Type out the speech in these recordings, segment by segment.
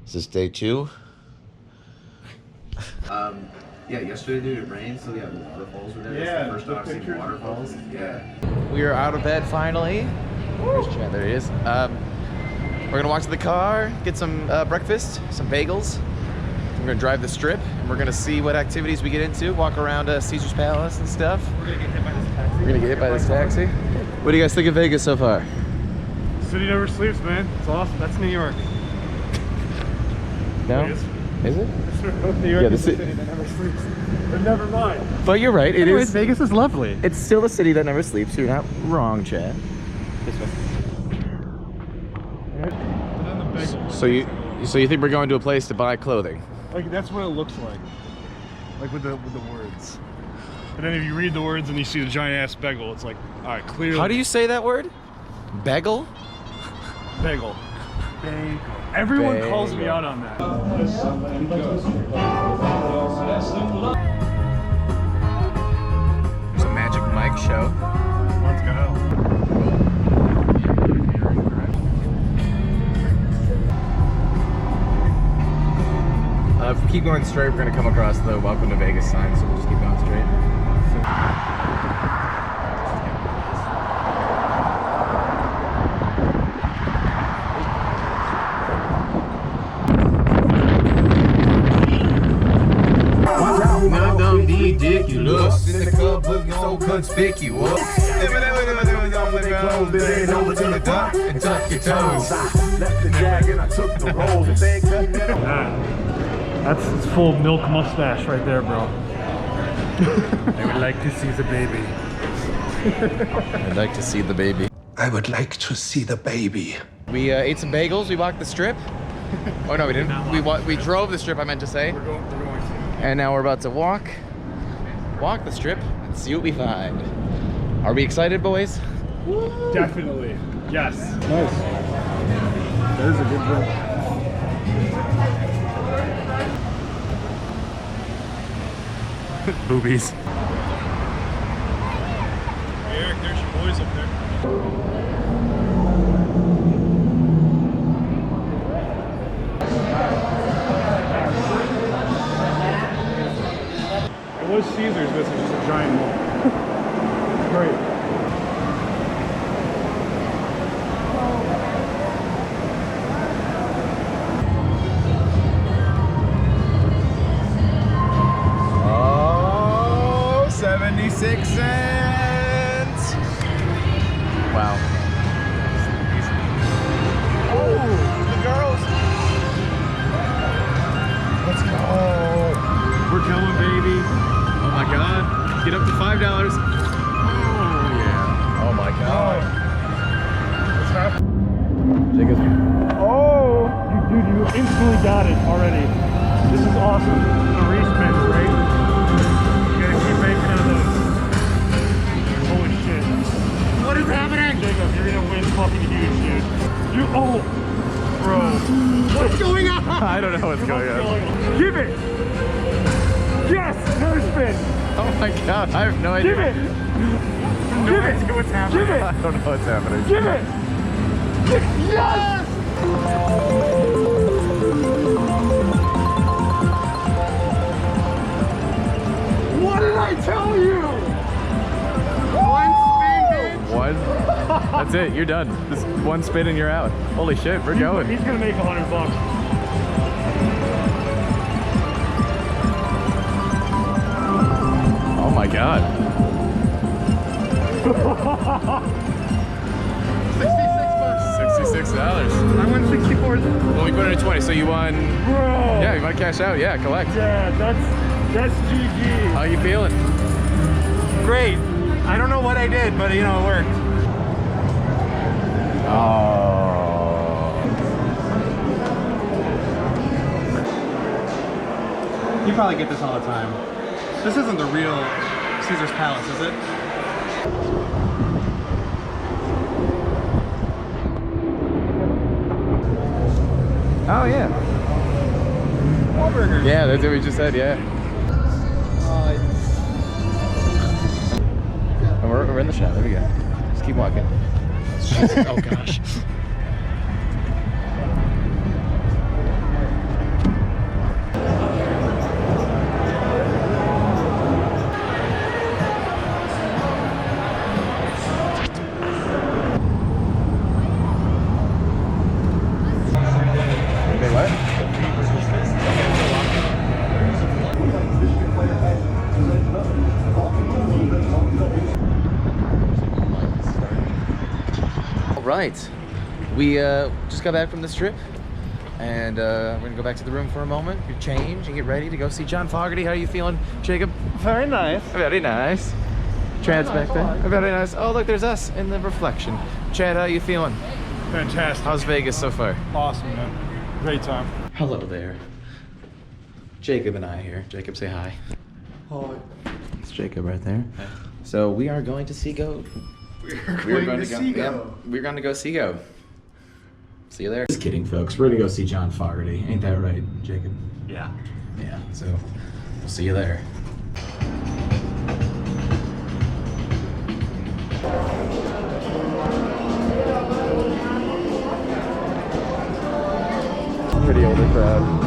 Is this day 2? Yeah, yesterday dude, it rained, so yeah, the waterfalls were there. Yeah, the first time I've seen waterfalls. Yeah. We are out of bed finally. Where's Chad? There he is. We're gonna walk to the car, get some breakfast, some bagels. We're gonna drive the strip, and we're gonna see what activities we get into. Walk around Caesar's Palace and stuff. We're gonna get hit by this taxi. We're gonna get hit by this taxi. What do you guys think of Vegas so far? City never sleeps, man. It's awesome. That's New York. No? Is it? New York Yeah, is the city that never sleeps. But never mind. But you're right, it is. Vegas is lovely. It's still the city that never sleeps, so you're not wrong, Chad. This way. So you think we're going to a place to buy clothing? Like that's what it looks like with the words. And then if you read the words and you see the giant ass bagel, it's like, all right, clearly. How do you say that word? Bagel? Bagel. Bagel. Everyone calls me out on that. There's a Magic Mike show. Let's go. If we keep going straight, we're going to come across the Welcome to Vegas sign, so we'll just keep going straight. Ridiculous. In the club looking so conspicuous. Over to the dock and tuck your toes. Left the jag and I took the rolls and they cut That's full milk mustache right there, bro. I would like to see the baby. I'd like to see the baby. I would like to see the baby. We ate some bagels. We walked the strip. Oh no, we didn't. We drove the strip. I meant to say. We're going to. And now we're about to walk the strip and see what we find. Are we excited, boys? Woo! Definitely. Yes. Nice. That is a good drink. Boobies. Hey Eric, there's your boys up there. It was Caesar's, this is just a giant mall. Great. Oh, 76 cents. Wow. Oh, the girls. Let's go. We're going, baby. Oh my God. Get up to $5. Oh yeah. Oh my God. What's happening? Jacob. Oh! You instantly got it already. This is awesome. The respins, right? You gotta keep making out of those. Holy shit. What is happening? Jacob, you're gonna win fucking huge, dude. Bro. What's going on? I don't know what's going on. Give it! Yes! Another spin! Oh my God, I have no idea. Give it! No idea what's happening. Give it! I don't know what's happening. Give it! Yes! What did I tell you? One spin, bitch! One? That's it, you're done. This one spin and you're out. Holy shit, we're going. He's gonna make $100. Oh my God. 66 $66. I won 64. Well, we put it at 20, so you won. Bro. Yeah, you want to cash out? Yeah, collect. Yeah, that's GG. How you feeling? Great. I don't know what I did, but you know, it worked. Oh. You probably get this all the time. This isn't the real Caesar's Palace, is it? Oh yeah. Wahlburgers. Yeah, that's what we just said. Yeah. And we're in the shop. There we go. Just keep walking. Oh gosh. right. We just got back from this trip, and we're gonna go back to the room for a moment, change, and get ready to go see John Fogerty. How are you feeling, Jacob? Very nice. Very nice. Chad's back there. Very nice. Oh, look, there's us in the reflection. Chad, how are you feeling? Fantastic. How's Vegas so far? Awesome, man. Great time. Hello there. Jacob and I here. Jacob, say hi. Hi. It's Jacob right there. So we are going to see Go. We're going to see Go. Yeah, we're going to go see Go. See you there. Just kidding, folks. We're going to go see John Fogerty. Ain't that right, Jacob? Yeah. Yeah, so we'll see you there. Pretty older crowd.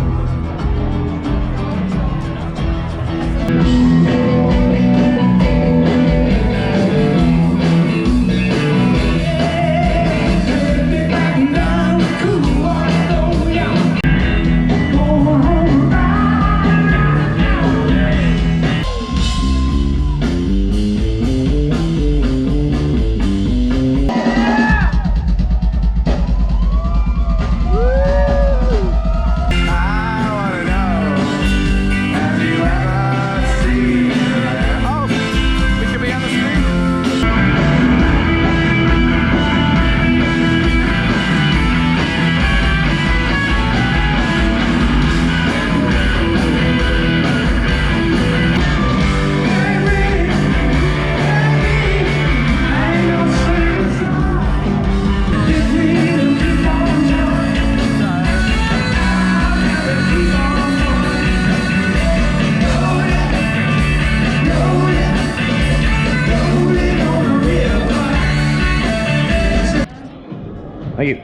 Thank you.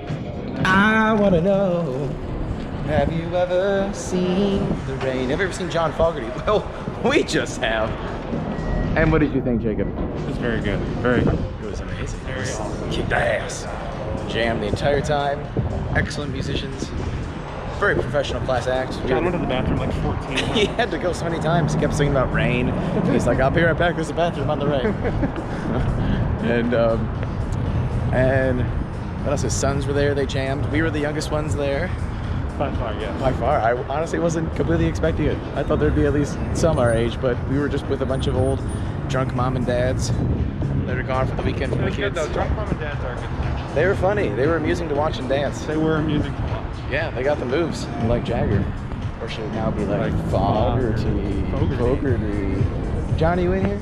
I want to know, have you ever seen the rain? Have you ever seen John Fogerty? Well, we just have. And what did you think, Jacob? It's very good. Very good. It was amazing. Very awesome. Kicked ass. Jammed the entire time. Excellent musicians. Very professional class act. John went to the bathroom like 14 times. He had to go so many times. He kept singing about rain. He's like, I'll be right back. There's a bathroom on the right. and what else? His sons were there. They jammed. We were the youngest ones there. By far, yeah. By far. I honestly wasn't completely expecting it. I thought there'd be at least some our age, but we were just with a bunch of old drunk mom and dads that are gone for the weekend from the kids. Though. Drunk mom and dads are good. They were funny. They were amusing to watch and dance. They were amusing to watch. Yeah, they got the moves, like Jagger. Or should it now be like Fogerty? Fogerty. Johnny, you in here?